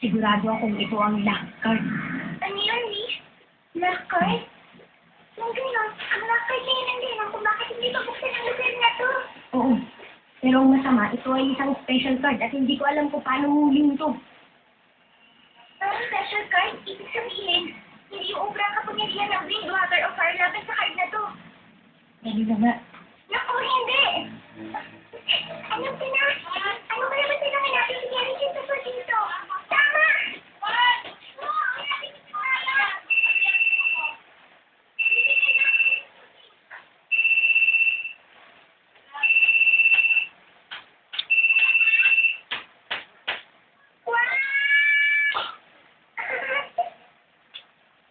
Sigurado akong ito ang lock card. Ano yun, Miss? Lock card? Nung gano'n, ang lock card na yun ang dahilan kung bakit hindi mabuksan ang lugar na to. Oo. Pero ang masama, ito ay isang special card at hindi ko alam kung paano muli ito. Ang special card, ibig sabihin, hindi yung ubrang kapangyarihan ng wind, water, o fire laban sa card na to. Dali na nga. Naku, hindi! Ano ba na? Ano ba naman silang hanapin si Gary Jane sa dito? Tama!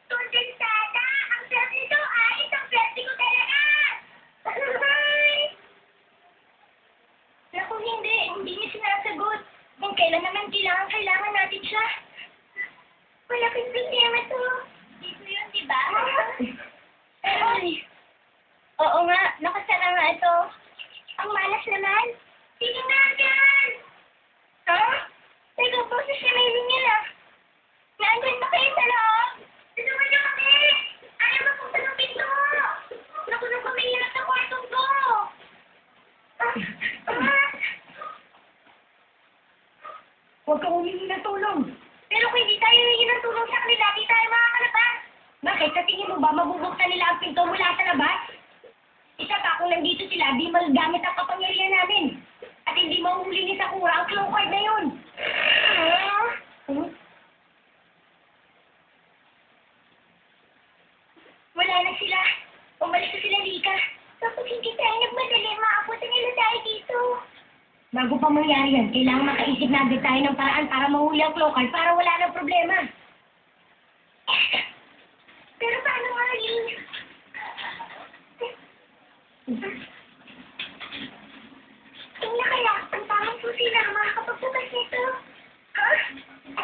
Kondensada! Ang sarap nito ay isang pwede ko talaga! Naku, hindi niya sinasagot. Kung kailan naman kailangan natin siya. Malaking problema to. Dito yun, di ba? Ay. Oo nga, nakasara nga ito. Ang malas naman. Sige nga dyan! Ha? Teka, boses si Maylin yun ah. Nandun ba kayo sa loob? Tulungan niyo kami! Ayaw mapuksan ang pinto! Naku, nung pamilya sa kwartong ko! Huwag kang humingi ng tulong. Pero kung hindi tayo hingin ng tulong sa kanila, di tayo makakalabas. Bakit? Sa tingin mo ba mabubuksan nila ang pinto mula sa labas? Isa pa, kung nandito sila, di magagamit ang kapangyarihan namin. At hindi mahuhuli ni Sakura ang claw card na yun. Hmm? Wala na sila. Umalis na sila, Lika. Kapag hindi tayo nagmadali, maabutan nila tayo dito. Bago pa mangyari yan, kailangan makaisip na agad tayo ng paraan para mahuli ang claw card para wala nang problema. Pero paano nga yun? Tingnan kaya, ang tamang susi na makakapagbukas nito. Ha?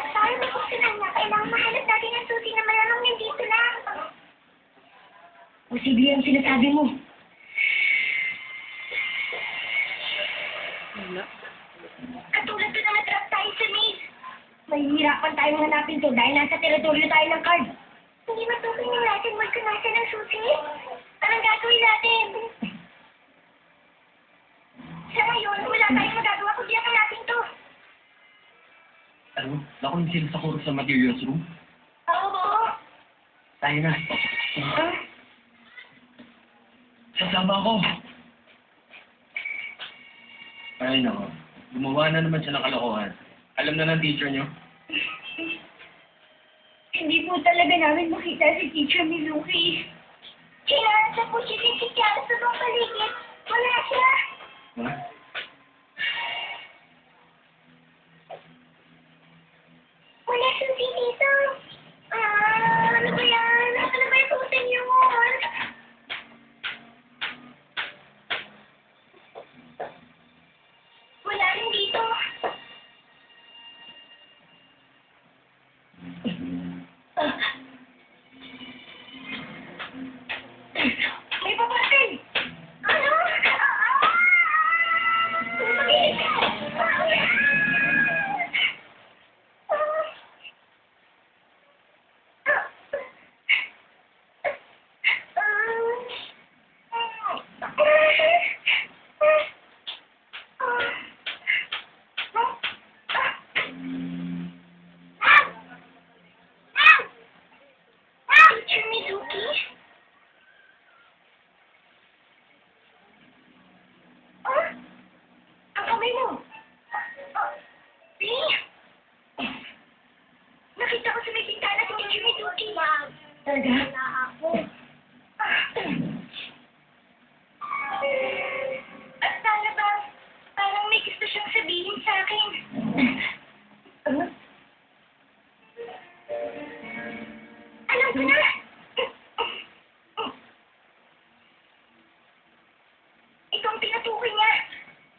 At para mabuksan niya, kailangan mahanap natin ang susi na malamang nandito lang. Posible yung sinasabi mo. Katulad ko na natrap tayo sa maze. Mahihirapan tayong hanapin to dahil nasa teritoryo tayo ng card. Hindi matukoy ng natin wag kung nasa ng susi. Anong gagawin natin? Sa ngayon, wala tayong magagawa kundi ang natin to. Ano? Nakunin sila sa kuro sa materials room? Oo. Tayo na. Sasama ko. Ay, nako. Gumawa na naman siya ng kalokohan. Alam na ng teacher niyo? Hindi po talaga namin makita si Teacher Mizuki. Kailangan sa po siya si Tiara sa mga paligid. Wala siya. Ha? Wala susi dito. Ano ba yan? Ano ba yung putin yun? Wala rin dito. May paparating! Ano? Tumagilid ka! Teacher Mizuki? Ang kamay mo. Lee? Nakita ko sa may bintana si Teacher Mizuki. Talaga? At sana ba, parang may gusto siyang sabihin sa akin. Ano? Alam ko na! Ito ang pinatukoy niya.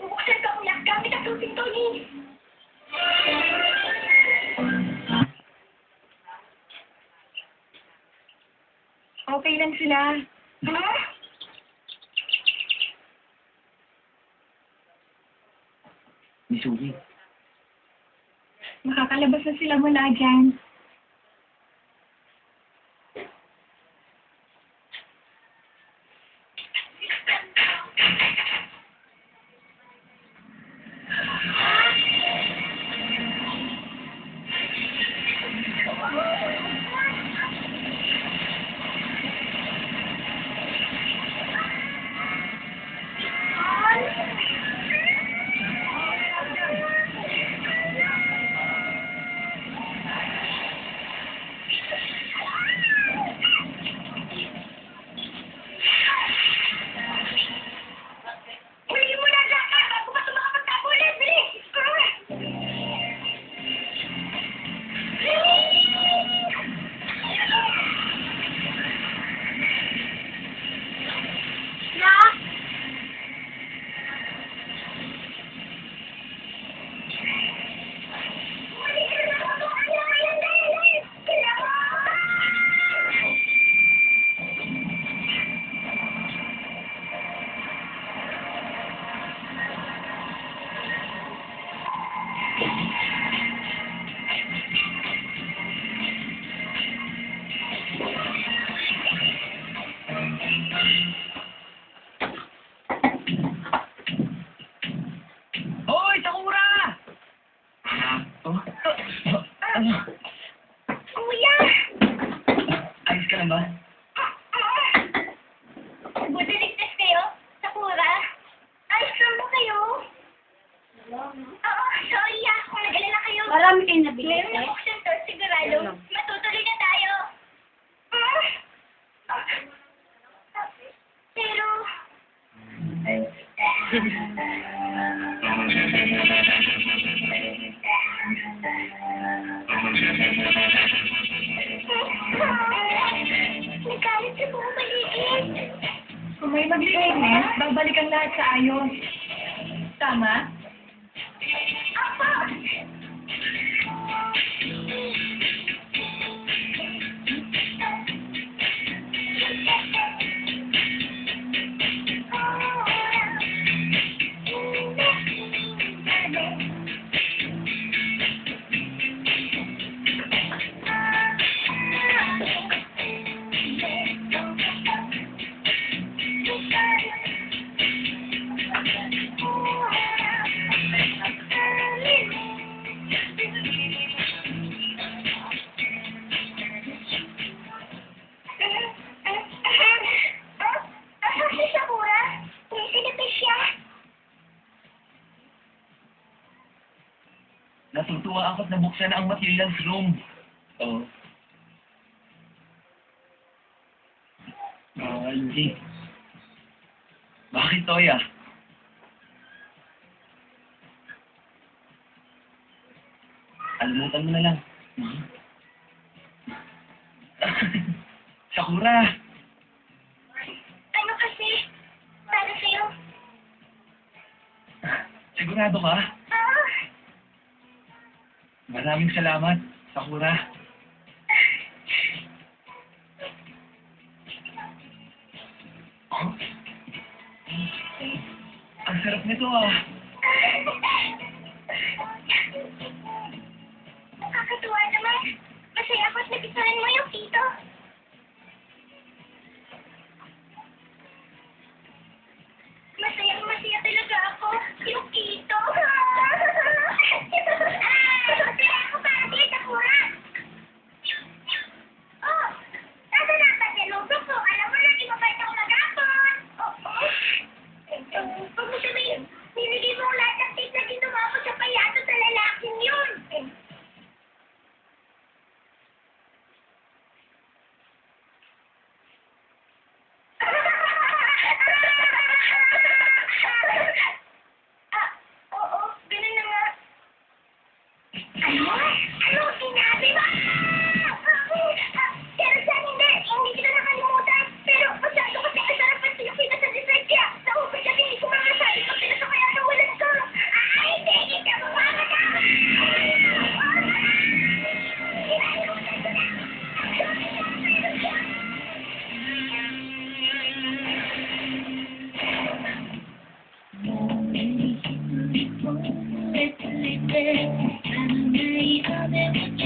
Bubuksan ka ang lock gamit ang susin to, Lee. Okay lang sila. Ano? Misugi. Makakalabas na sila mula dyan. Huli mo na lahat bago pa ito makapagtabulan! Bilis! Hoy, Sakura! Oh? Ano? Kuya! Ayos ka lang ba? Buti ligtas kayo? Sakura? Ayos lang ba kayo? Oo, sorry kung nag-alala kayo. Marami kayong nabili. Meron na buksan to, sigurado. Matutuloy na tayo. Pero... Nagalit sa buong paligid. Kung may maglinis, babalik ang lahat sa ayos. Tama? Apa! Si Sakura, sinipis siya. Natutuwa ako at nabuksan na ang materials room. Oo. Hindi. Bakit, Toya? Alimutan mo na lang. Sakura! Ano kasi? Para sa'yo. Sigurado ka? Maraming salamat, Sakura. Oh? Ang sarap nito ah. Nakakatuwa naman. Masaya ako at nagustuhan mo yung tito. Masaya talaga ako. Yung tito. Masaya ako para din, Sakura. Oh, nasa dapat yung notebook ko. Alam mo na, di mo ba ito magapon? Pag mo sabihin, nilagay mo lahat ng tape na ginawa ko sa payato sa lalaking yun. Oo, ganun na nga. Ano? Ano sinabi mo? Pero saan hindi kita nakalimutan. Pero masyado kasi kasarap ang silupin sa dessert kaya naubos at hindi ko makasabi pag pinasa kaya nawalan ko. Ay, hindi kita mamamatama! Let's namin